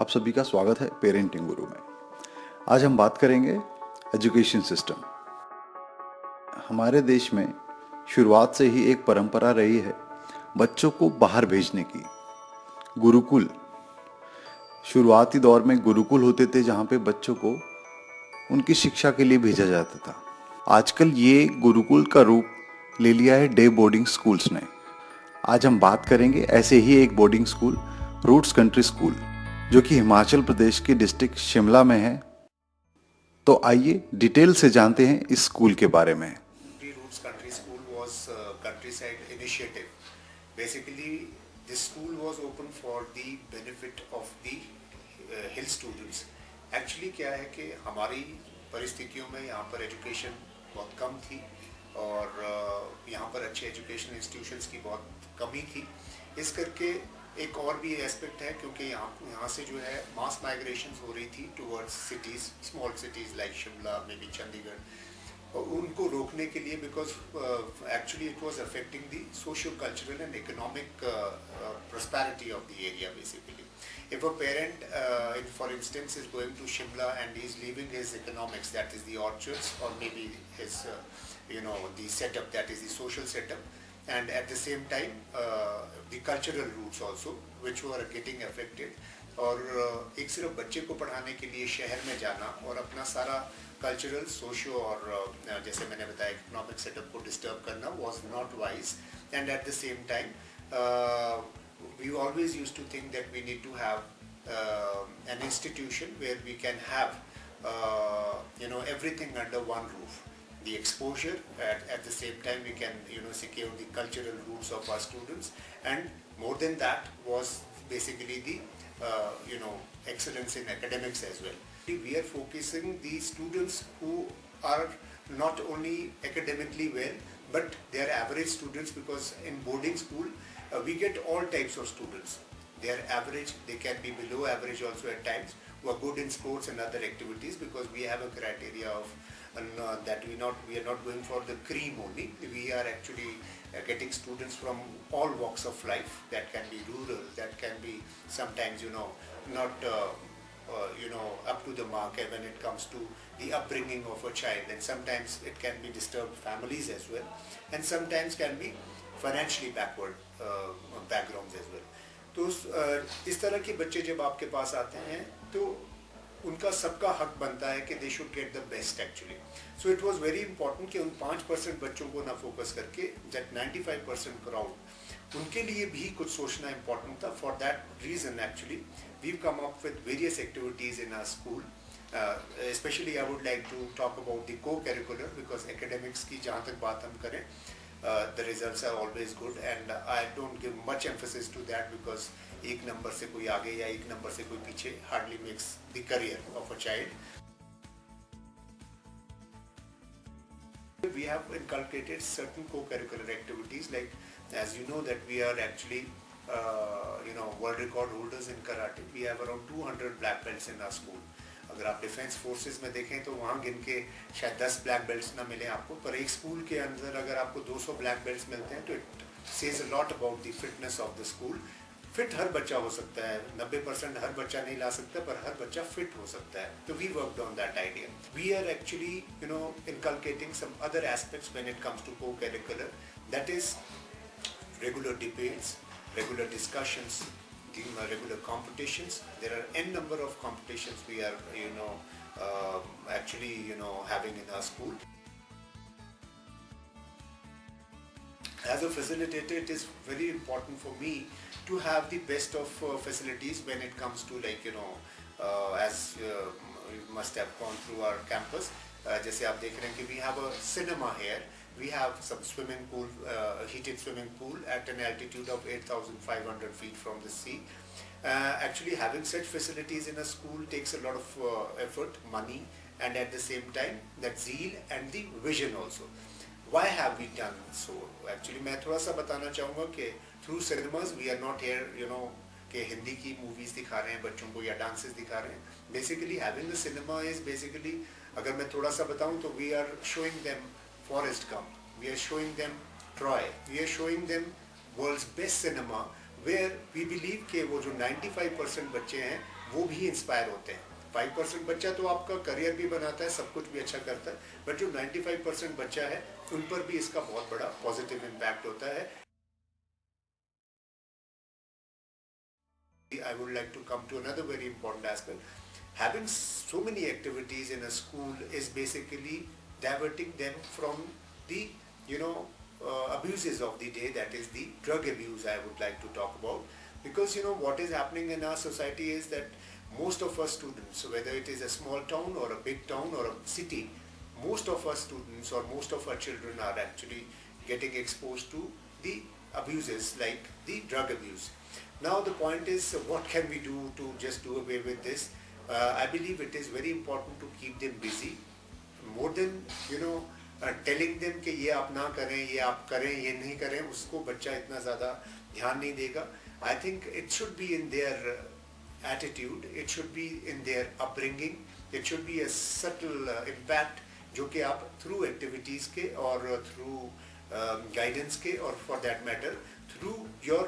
आप सभी का स्वागत है पेरेंटिंग गुरु में। आज हम बात करेंगे एजुकेशन सिस्टम। हमारे देश में शुरुआत से ही एक परंपरा रही है बच्चों को बाहर भेजने की। गुरुकुल, शुरुआती दौर में गुरुकुल होते थे जहाँ पे बच्चों को उनकी शिक्षा के लिए भेजा जाता था। आजकल ये गुरुकुल का रूप ले लिया है डे बोर्डिंग स्कूल्स ने। आज हम बात करेंगे ऐसे ही एक boarding school, Roots Country School, जो कि हिमाचल प्रदेश के डिस्ट्रिक्ट शिमला में है। तो आइए डिटेल से जानते हैं इस स्कूल के बारे में। The Roots Country School was a countryside initiative. Basically, this school was open for the benefit of the hill students. Actually क्या है कि हमारी परिस्थितियों में यहाँ पर एजुकेशन बहुत कम थी और यहाँ पर अच्छे एजुकेशन इंस्टीट्यूशंस की बहुत कमी थी। इस करके एक और भी एस्पेक्ट है क्योंकि यहाँ से जो है मास माइग्रेशन हो रही थी towards cities, small cities like Shimla, may be Chandigarh, और उनको रोकने के लिए because actually it was affecting the socio cultural and economic prosperity of the area basically. If a parent for instance is going to Shimla and he is leaving his economics, that is the orchards, or maybe his the setup, that is the social setup, and at the same time the cultural roots also which were getting affected, और एक सिर्फ बच्चे को पढ़ाने के लिए शहर में जाना और अपना सारा कल्चरल, सोशो और जैसे मैंने बताया इकोनॉमिक सेटअप को डिस्टर्ब करना was not wise. And at the same time we always used to think that we need to have an institution where we can have everything under one roof, the exposure, at the same time we can secure the cultural roots of our students, and more than that was basically the excellence in academics as well. We are focusing the students who are not only academically well but they are average students, because in boarding school we get all types of students. They are average, they can be below average also at times, who are good in sports and other activities, because we have a criteria of that we are not going for the cream only. We are actually getting students from all walks of life. That can be rural, that can be sometimes not up to the mark when it comes to the upbringing of a child, and sometimes it can be disturbed families as well, and sometimes can be financially backward backgrounds as well. तो इस तरह के बच्चे जब आपके पास आते हैं तो उनका सबका हक बनता है कि they should get the best actually. So it was very important कि उन 5% बच्चों को ना फोकस करके दैट 95% क्राउड, उनके लिए भी कुछ सोचना इम्पोर्टेंट था. For that reason actually we come up with various activities in our school. Especially I would like to talk about the co-curricular, because academics की जहाँ तक बात हम करें the results are always good, and I don't give much emphasis to that, because एक number से कोई आगे या एक नंबर से कोई पीछे hardly makes the career of a child. We have inculcated certain co-curricular activities, like as you know that we are actually world record holders in karate. We have around 200 black belts in our school. अगर आप defence forces में देखें तो वहाँ गिन के शायद 10 black belts ना मिले आपको, पर एक स्कूल के अंदर अगर आपको 200 ब्लैक बेल्ट्स मिलते हैं तो it says a lot about the fitness of the school. Fit हर बच्चा हो सकता है, 90% हर बच्चा नहीं ला सकता, पर हर बच्चा फिट हो सकता है. तो we worked on that idea. We are actually inculcating some other aspects when it comes to co-curricular, that is regular debates, regular discussions, regular competitions. There are n number of competitions we are actually having in our school. As a facilitator, it is very important for me to have the best of facilities when it comes to as you must have gone through our campus. जैसे आप देख रहे हैं कि we have a cinema here. We have some swimming pool, heated swimming pool at an altitude of 8,500 feet from the sea. Actually having such facilities in a school takes a lot of effort, money, and at the same time that zeal and the vision also. Why have we done so? Actually मैं थोड़ा सा बताना चाहूँगा कि through cinemas we are not here कि हिंदी की movies दिखा रहे हैं बच्चों को या डांसेस दिखा रहे हैं. Basically having the cinema is basically, अगर मैं थोड़ा सा बताऊँ तो we are showing them Forrest Gump, we are showing them Troy, we are showing them world's best cinema, where we believe कि वो जो 95% बच्चे हैं वो भी इंस्पायर होते हैं। 5% बच्चा तो आपका करियर भी बनाता है, सब कुछ भी अच्छा करता है, बट जो 95% बच्चा है उन पर भी इसका बहुत बड़ा पॉजिटिव इम्पैक्ट होता है। I would like to come to another very important aspect. Having so many activities in a school is basically diverting them from the, abuses of the day, that is the drug abuse I would like to talk about. Because what is happening in our society is that most of us students, whether it is a small town or a big town or a city, most of our students or most of our children are actually getting exposed to the abuses like the drug abuse. Now the point is, what can we do to just do away with this? I believe it is very important to keep them busy, more than telling them कि ये आप ना करें, ये आप करें, ये नहीं करें, उसको बच्चा इतना ज़्यादा ध्यान नहीं देगा. I think it should be in their attitude, it should be in their upbringing, it should be a subtle impact जो कि आप through activities के और through guidance के और for that matter through your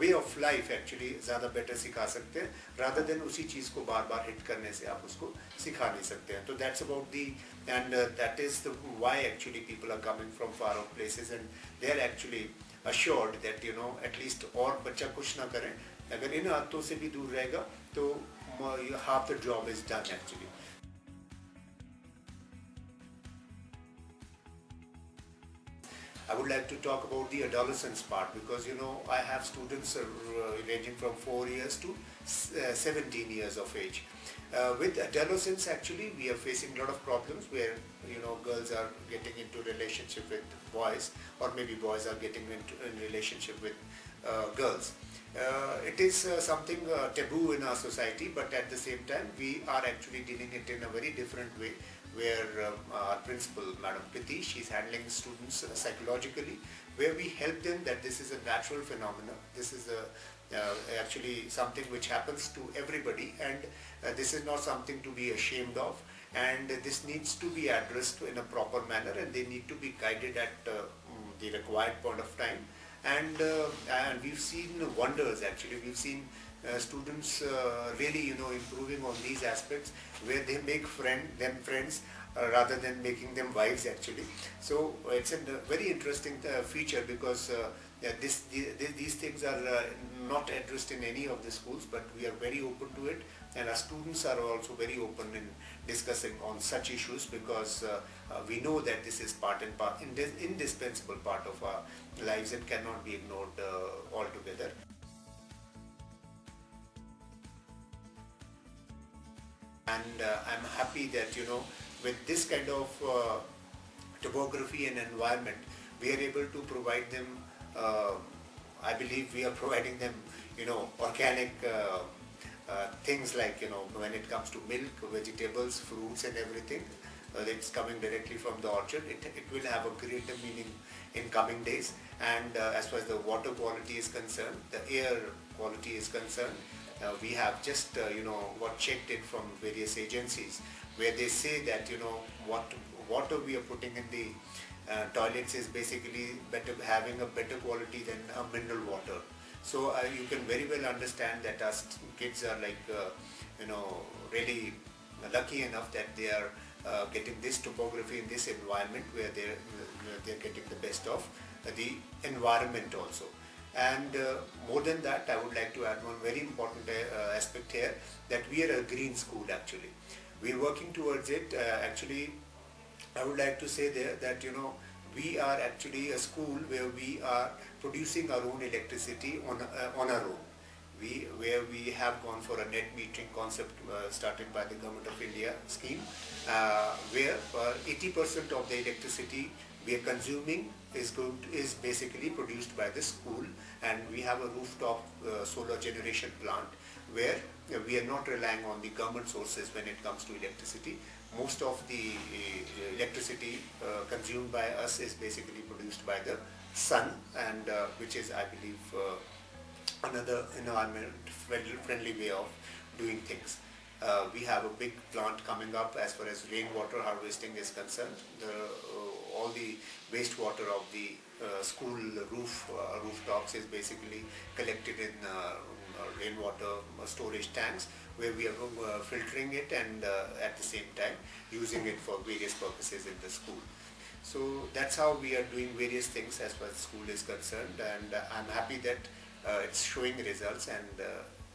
way of life actually ज़्यादा better सिखा सकते हैं, रादर देन उसी चीज़ को बार बार हिट करने से आप उसको सिखा नहीं सकते हैं. तो that's about the end that is the why actually people are coming from far off places and they are actually assured that at least और बच्चा कुछ ना करें, अगर इन आदतों से भी दूर रहेगा तो half the job is done actually. I would like to talk about the adolescence part because I have students ranging from 4 years to 17 years of age. With adolescence actually we are facing a lot of problems where girls are getting into relationship with boys, or maybe boys are getting into in relationship with girls. It is something taboo in our society, but at the same time we are actually dealing it in a very different way, where our principal, Madam Priti, she's handling students psychologically, where we help them that this is a natural phenomenon. This is actually something which happens to everybody, and this is not something to be ashamed of, and this needs to be addressed in a proper manner, and they need to be guided at the required point of time. And we've seen wonders actually. We've seen students really improving on these aspects, where they make them friends rather than making them wives actually. So it's a very interesting feature because these things are not addressed in any of the schools, but we are very open to it, and our students are also very open in discussing on such issues, because we know that this is indispensable part of our lives and cannot be ignored altogether. And I'm happy that with this kind of topography and environment, we are able to provide them. I believe we are providing them organic things like when it comes to milk, vegetables, fruits and everything. It's coming directly from the orchard. It will have a greater meaning in coming days. And as far as the water quality is concerned, the air quality is concerned, we have just got checked it from various agencies, where they say that what water we are putting in the toilets is basically having a better quality than a mineral water. So you can very well understand that our kids are like really lucky enough that they are getting this topography in this environment, where they're getting the best of the environment also. And more than that, I would like to add one very important aspect here, that we are a green school actually. We are working towards it. Actually, I would like to say there that we are actually a school where we are producing our own electricity on our own. Where we have gone for a net metering concept started by the Government of India scheme, where 80% of the electricity we are consuming is basically produced by the school, and we have a rooftop solar generation plant where we are not relying on the government sources when it comes to electricity. Most of the electricity consumed by us is basically produced by the sun, and which is, I believe, another environment friendly way of doing things. We have a big plant coming up as far as rainwater harvesting is concerned. All the wastewater of the school rooftops is basically collected in rainwater storage tanks, where we are filtering it and at the same time using it for various purposes in the school. So that's how we are doing various things as far as school is concerned, and I'm happy that it's showing results, and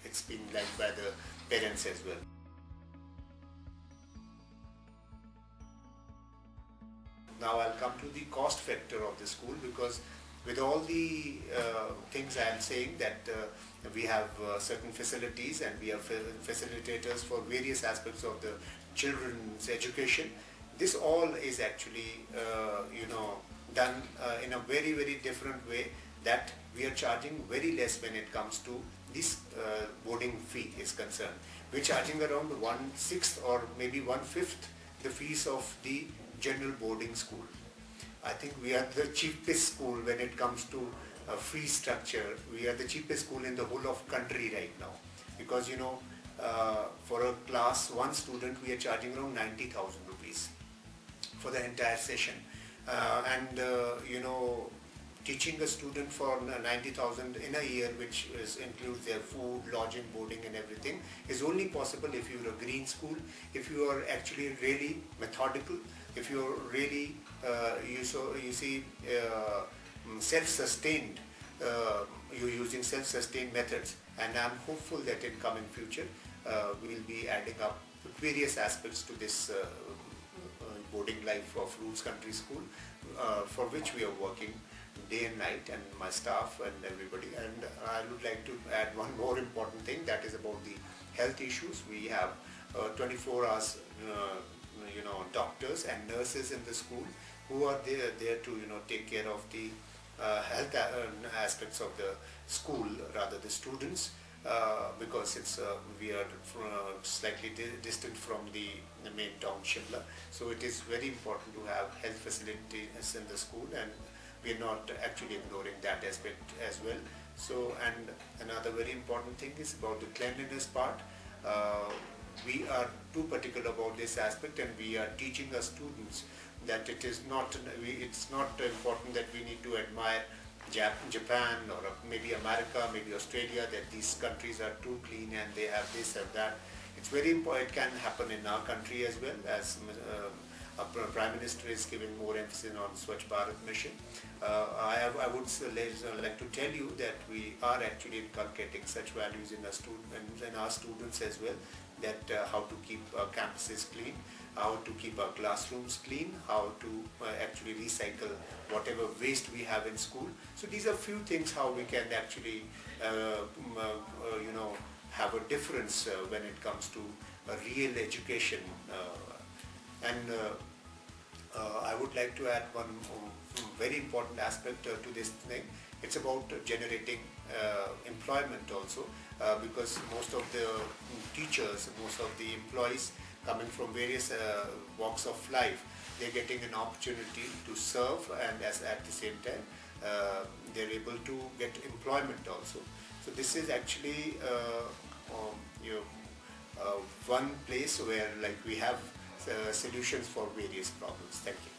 it's being liked by the parents as well. Now I'll come to the cost factor of the school, because with all the things I am saying that we have certain facilities and we have facilitators for various aspects of the children's education. This all is actually done in a very, very different way, that we are charging very less when it comes to this boarding fee is concerned. We're charging around 1/6 or maybe 1/5 the fees of the general boarding school. I think we are the cheapest school when it comes to fee structure. We are the cheapest school in the whole of country right now, because for a class 1 student we are charging around 90,000 rupees for the entire session, and teaching a student for 90,000 in a year, which includes their food, lodging, boarding and everything, is only possible if you're a green school, if you are actually really methodical, if you're really self-sustained, you're using self-sustained methods. And I'm hopeful that in coming future we'll be adding up various aspects to this boarding life of Roots Country School, for which we are working day and night, and my staff and everybody. And I would like to add one more important thing, that is about the health issues. We have 24 hours doctors and nurses in the school who are there to take care of the health aspects of the school, rather the students, because we are slightly distant from the main town Shimla. So it is very important to have health facilities in the school, and we are not actually ignoring that aspect as well. So, and another very important thing is about the cleanliness part. We are too particular about this aspect, and we are teaching our students that it's not important that we need to admire Japan or maybe America, maybe Australia, that these countries are too clean and they have this and that. It's very important. It can happen in our country as well, as our Prime Minister is giving more emphasis on Swachh Bharat mission. I would like to tell you that we are actually inculcating such values in our students as well, that how to keep our campuses clean, how to keep our classrooms clean, how to actually recycle whatever waste we have in school. So these are few things how we can actually have a difference when it comes to a real education. And I would like to add one very important aspect to this thing. It's about generating employment also, because most of the teachers, most of the employees coming from various walks of life, they're getting an opportunity to serve, and at the same time they're able to get employment also. So this is actually one place where we have solutions for various problems. Thank you.